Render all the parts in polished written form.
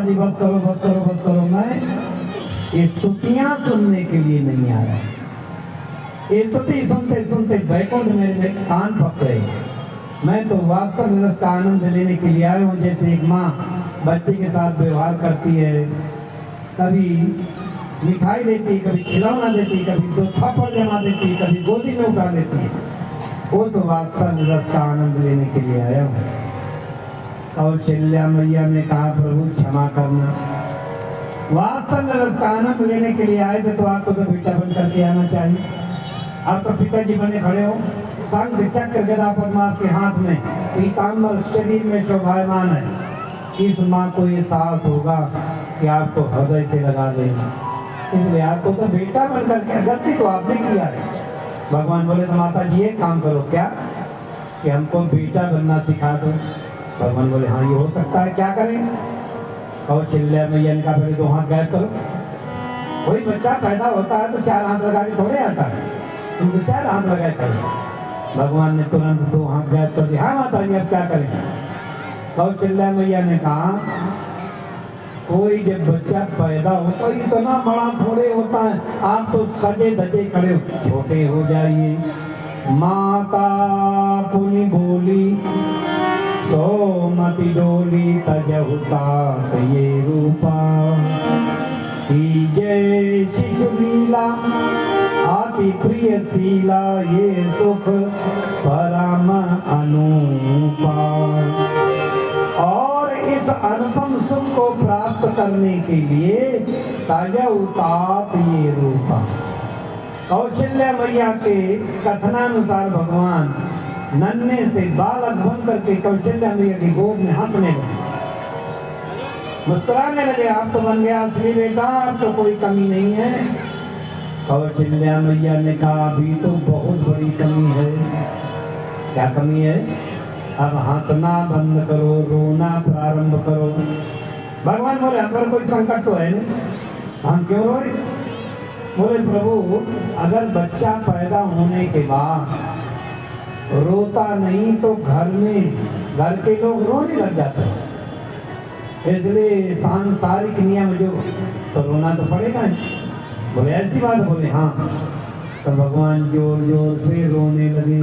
जी बस करो बस करो बस करो, मैं ये स्तुतियां सुनने के लिए नहीं आया। ये स्तुति सुनते सुनते बैकुंठ मेरे कान पक गए। मैं तो वात्सल्य रस का आनंद लेने के लिए आया हूँ। जैसे एक माँ बच्चे के साथ व्यवहार करती है, कभी मिठाई देती, कभी खिलौना देती, कभी दो थप्पड़ जमा देती, कभी गोदी में उठा लेती है, वो तो वात्सल्य रस का आनंद लेने के लिए आया हूँ। कौशल्या मैया ने कहा प्रभु क्षमा करना, वात्सल्य रस का आनंद लेने के लिए आए थे तो आपको तो बेटा बन करके आना चाहिए। आप तो पिताजी बने खड़े हो, शंख चक्र गदा पद्मा आपके हाथ में, पीताम्बर शरीर में शोभायमान है। इस माँ को ये साहस होगा कि आपको हृदय से लगा लेना, इसलिए आपको तो बेटा बन करके, गलती तो आपने किया है। भगवान बोले तो माता जी एक काम करो क्या, कि हमको बेटा बनना सिखा दो। भगवान बोले हाँ ये हो सकता है, क्या करें। कौशल्या मैया ने कहा पहले 2 हाथ गायब करो। कोई बच्चा पैदा होता है तो 4 हाथ लगा के थोड़े आता है, तुमको 4 हाथ लगाए करो। भगवान ने तुरंत 2 हाथ गायब कर दिया। हाँ माता जी अब क्या करें। कौशल्या मैया ने कहा कोई जब बच्चा पैदा होता है इतना बड़ा थोड़े होता है, आप तो सजे धजे खड़े हो, छोटे हो जाइए। माता पुनि बोली सोमति डोली तजहु तात ये रूपा, जय शिशु लीला अति प्रिय शीला, ये सुख परम अनूपा। और इस अनुपम सुख को प्राप्त करने के लिए ताजा उतात ये रूपा। कौशल्या मैया के कथनानुसार भगवान नन्हे से बालक बन करके कौशल्या मैया की गोद में हंसने लगे, मुस्कुराने लगे। आप तो बन गया असली बेटा, अब तो कोई कमी नहीं है। कौशल्या मैया ने कहा अभी तो बहुत बड़ी कमी है। क्या कमी है। अब हंसना बंद करो, रोना प्रारंभ करो। भगवान बोले हम पर कोई संकट तो है नहीं, हम क्यों रोए। बोले प्रभु अगर बच्चा पैदा होने के बाद रोता नहीं तो घर के लोग रोने लग जाते हैं, इसलिए सांसारिक नियम जो, तो रोना तो पड़ेगा नहीं। बोले ऐसी बात। बोले हाँ। तो भगवान जोर जोर से रोने लगे।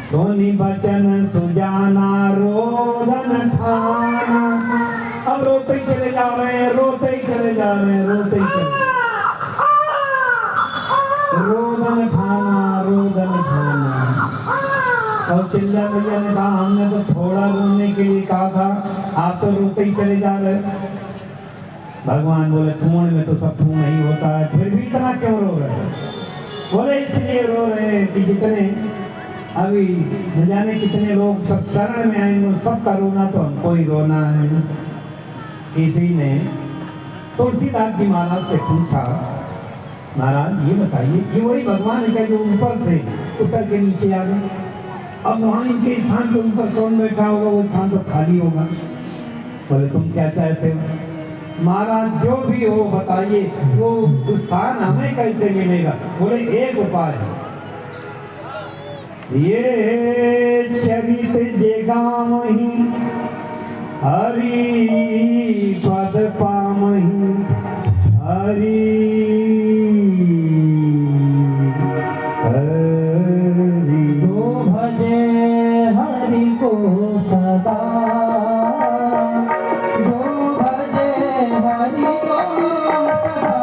सोनी बचन सुजाना रोदन ठाना। अब रोते ही चले जा रहे हैं, रोते ही चले जा रहे हैं, रोते ही चले। रोदन ठाना रोदन ठाना। कौशल्या मैया ने कहा हमने तो थोड़ा रोने के लिए कहा था, आप तो रोते ही चले जा रहे। भगवान बोले पूर्ण में तो सब पूर्ण नहीं होता है, फिर भी इतना क्यों रो रहे। बोले इसलिए रो रहे हैं कि जितने अभी न जाने कितने लोग सब शरण में आएंगे, सबका रोना तो हमको ही रोना है। किसी ने तुलसीदास जी महाराज से पूछा महाराज ये बताइए, ये वही भगवान है जो ऊपर से उतर के नीचे आ गए, अब वहाँ इनके स्थान के ऊपर कौन बैठा होगा, वो स्थान तो खाली होगा। बोले तुम क्या चाहते हो। महाराज जो भी हो बताइए, वो स्थान हमें कैसे मिलेगा। बोले एक उपाय है, ये चरित जेगामहि हरि पद पामहि, हरि हरि जो भजे हरि को सदा, जो भजे हरि को सदा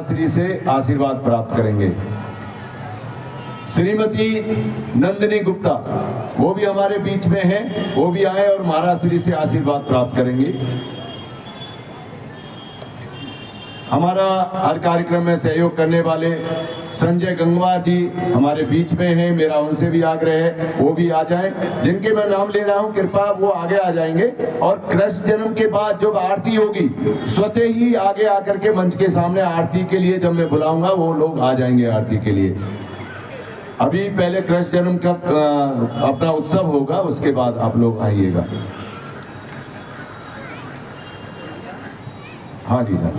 महाराज से आशीर्वाद प्राप्त करेंगे। श्रीमती नंदिनी गुप्ता वो भी हमारे बीच में हैं, वो भी आए और महाराज से आशीर्वाद प्राप्त करेंगे। हमारा हर कार्यक्रम में सहयोग करने वाले संजय गंगवार जी हमारे बीच में हैं, मेरा उनसे भी आग्रह है वो भी आ जाएं। जिनके मैं नाम ले रहा हूं कृपा वो आगे आ जाएंगे। और कृष्ण जन्म के बाद जब आरती होगी स्वतः ही आगे आकर के मंच के सामने आरती के लिए जब मैं बुलाऊंगा वो लोग आ जाएंगे आरती के लिए। अभी पहले कृष्ण जन्म का अपना उत्सव होगा, उसके बाद आप लोग आइएगा। हाँ जी, हाँ।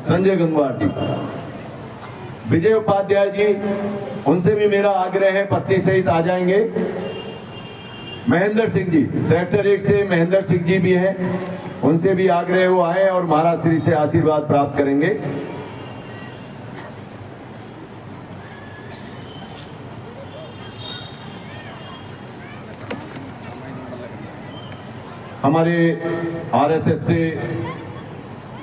संजय गंगवार जी, विजय उपाध्याय जी, उनसे भी मेरा आग्रह है पत्नी सहित आ जाएंगे। महेंद्र सिंह जी सेक्टर 1 से महेंद्र सिंह जी भी हैं, उनसे भी आग्रह वो आए और महाराज श्री से आशीर्वाद प्राप्त करेंगे। हमारे आरएसएस से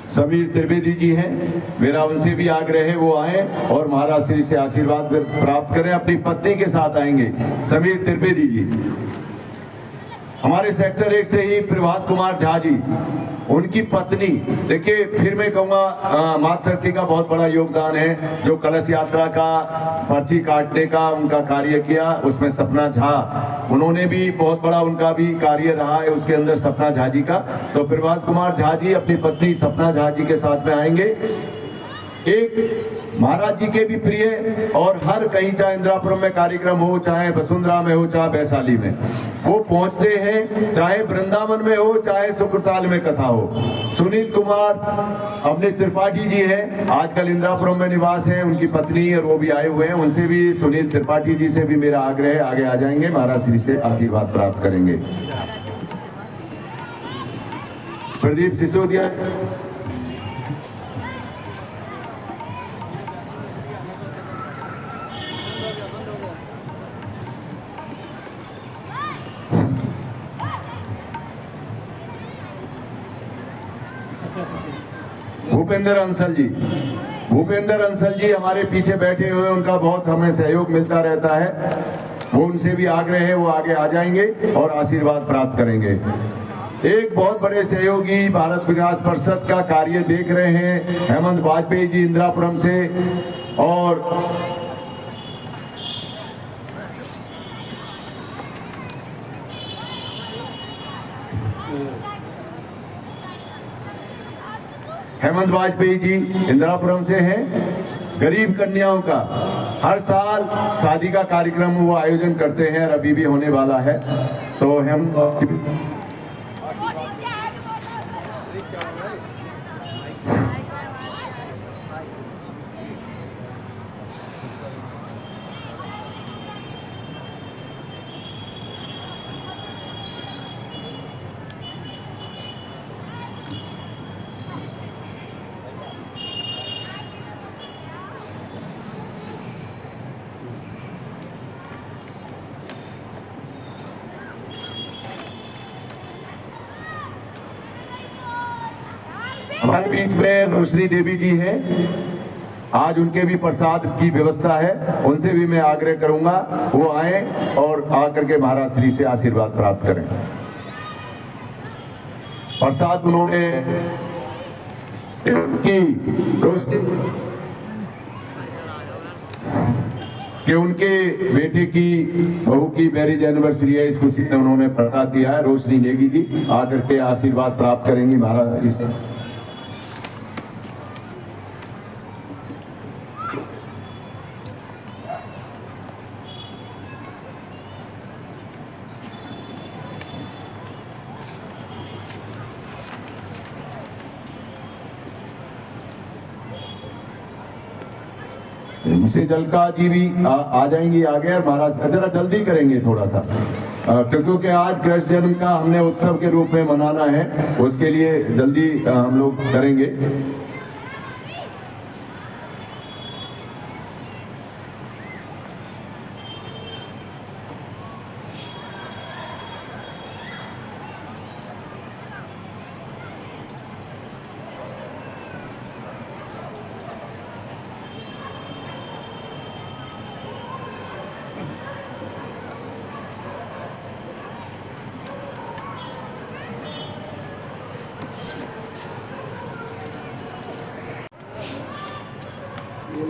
समीर त्रिवेदी जी हैं, मेरा उनसे भी आग्रह है वो आए और महाराज श्री से आशीर्वाद प्राप्त करें। अपनी पत्नी के साथ आएंगे समीर त्रिवेदी जी। हमारे सेक्टर 1 से ही प्रभास कुमार झा जी, उनकी पत्नी, देखिए फिर मैं कहूँगा मातृशक्ति का बहुत बड़ा योगदान है। जो कलश यात्रा का पर्ची काटने का उनका कार्य किया, उसमें सपना झा, उन्होंने भी बहुत बड़ा उनका भी कार्य रहा है उसके अंदर, सपना झा जी का। तो प्रभास कुमार झा जी अपनी पत्नी सपना झा जी के साथ में आएंगे। एक महाराज जी के भी प्रिय और हर कहीं चाहे इंदिरापुरम में कार्यक्रम हो, चाहे वसुंधरा में हो, चाहे वैशाली में, वो पहुंचते हैं, चाहे वृंदावन में हो, चाहे सुक्रताल में कथा हो। सुनील कुमार अपने त्रिपाठी जी हैं, आजकल इंदिरापुरम में निवास है, उनकी पत्नी और वो भी आए हुए हैं। उनसे भी, सुनील त्रिपाठी जी से भी मेरा आग्रह है आगे आ जाएंगे, महाराज श्री से आशीर्वाद प्राप्त करेंगे। प्रदीप सिसोदिया, भूपेंद्र अंसल जी हमारे पीछे बैठे हुए, उनका बहुत हमें सहयोग मिलता रहता है, वो उनसे भी आग्रह है वो आगे आ जाएंगे और आशीर्वाद प्राप्त करेंगे। एक बहुत बड़े सहयोगी भारत विकास परिषद का कार्य देख रहे हैं हेमंत वाजपेयी जी इंदिरापुरम से, और हेमंत वाजपेयी जी इंदिरापुरम से हैं। गरीब कन्याओं का हर साल शादी का कार्यक्रम वो आयोजन करते हैं और अभी भी होने वाला है। तो हम हमारे बीच में रोशनी देवी जी हैं, आज उनके भी प्रसाद की व्यवस्था है, उनसे भी मैं आग्रह करूंगा वो आए और आकर के महाराज श्री से आशीर्वाद प्राप्त करें। प्रसाद उन्होंने की रोशनी कि उनके बेटे की बहू की मैरिज एनिवर्सरी है, इस खुशी में उन्होंने प्रसाद दिया है। रोशनी नेगी जी आकर के आशीर्वाद प्राप्त करेंगी महाराज श्री से। मुझसे जलका जी भी आ जाएंगी आगे, और महाराज जरा जल्दी करेंगे थोड़ा सा, क्योंकि आज कृष्ण जन्म का हमने उत्सव के रूप में मनाना है, उसके लिए जल्दी हम लोग करेंगे। एक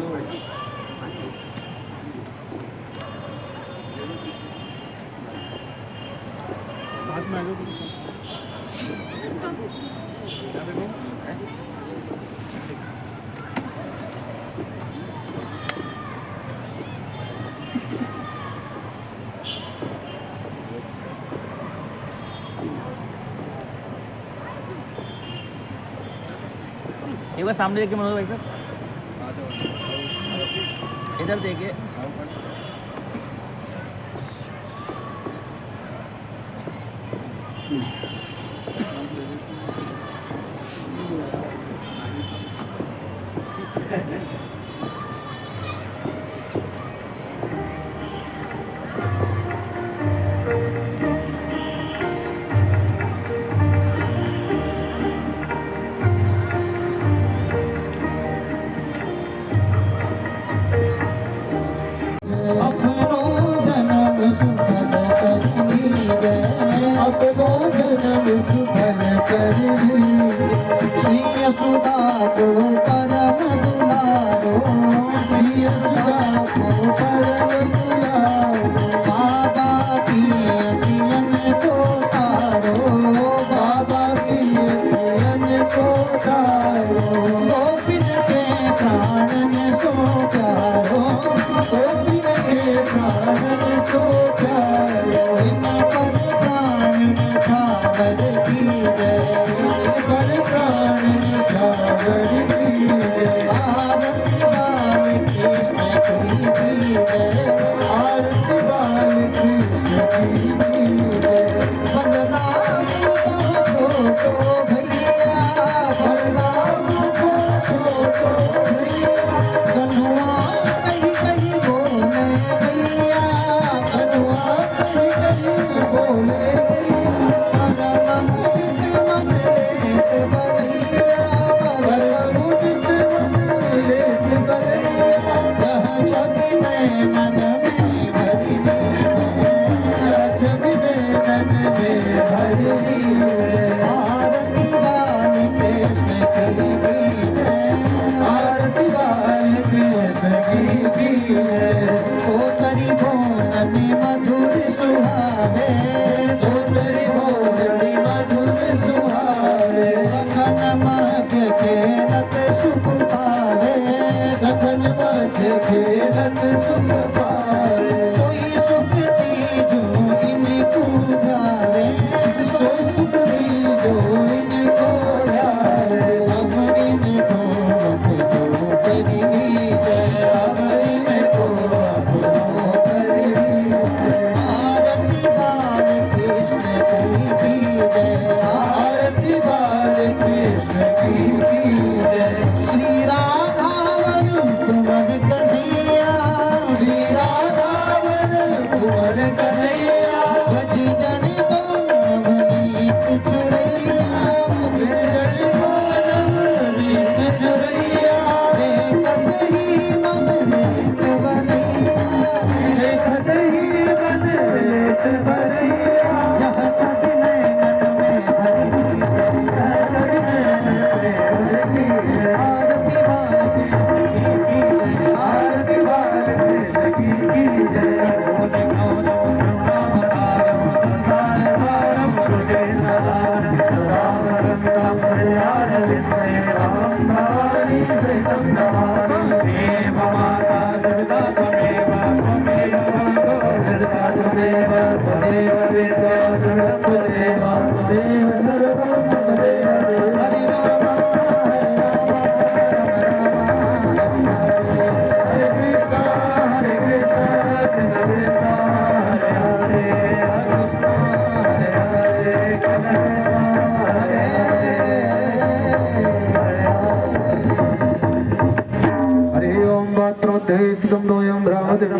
बार सामने देख के मनोज भाई साहब, इधर देखिए।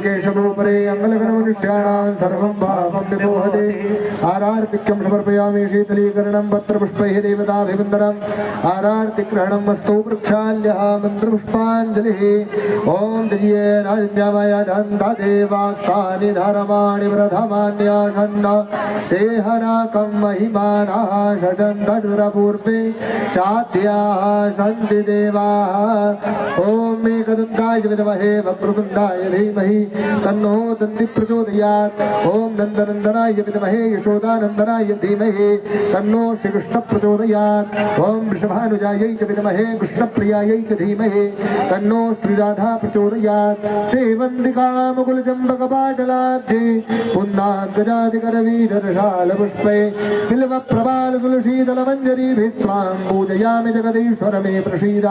केशवोपरे अंगलगनमनुष्याणां सर्वं भावं विमोहते आरार्तिक्यं समर्पयामि शीतलीकरणं पत्रपुष्पैः देवताभिवन्दनम् आरार्तिग्रहणं वस्तु वृक्षाल्यः मन्त्रपुष्पाञ्जलिः ॐ दिये राजन्यामया दन्ता देवास्तानि धर्माणि प्रथमान्यासन्न ते हराकं महिमानः षडन्तपूर्वे साध्याः सन्ति देवाः ॐ एकदन्ताय विद्महे वक्रतुण्डाय धीमहि तन्नो दन्ति प्रचोदयात् ॐ नन्दनन्दनाय विद्महे यशोदानन्दनाय धीमहि तन्नो श्रीकृष्ण प्रचोदयात् ॐ वृषभानुजायै च विद्महे कृष्णप्रियायै च धीमहि तन्नो श्रीराधा प्रचोदयात् सेवन्दिका मुकुलचम्पकपाटलाब्धे पुन्नाङ्गजातिकरवीरशालपुष्पे बिल्वप्रबालतुलसीदलमञ्जरीभिः त्वां पूजयामि जगदीश्वर मे प्रसीद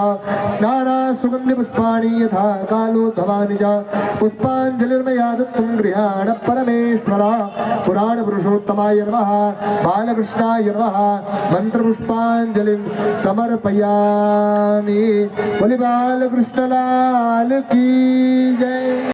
नाना सुगन्धिपुष्पाणि यथा कालोद्भवानि च पुष्पाञ्जलिर्मया दत्तं गृहाण परमेश्वर पुराणपुरुषोत्तमाय नमः बालकृष्णाय नमः मन्त्रपुष्पाञ्जलिं समर्पयामि बोले बालकृष्ण लाल की जय।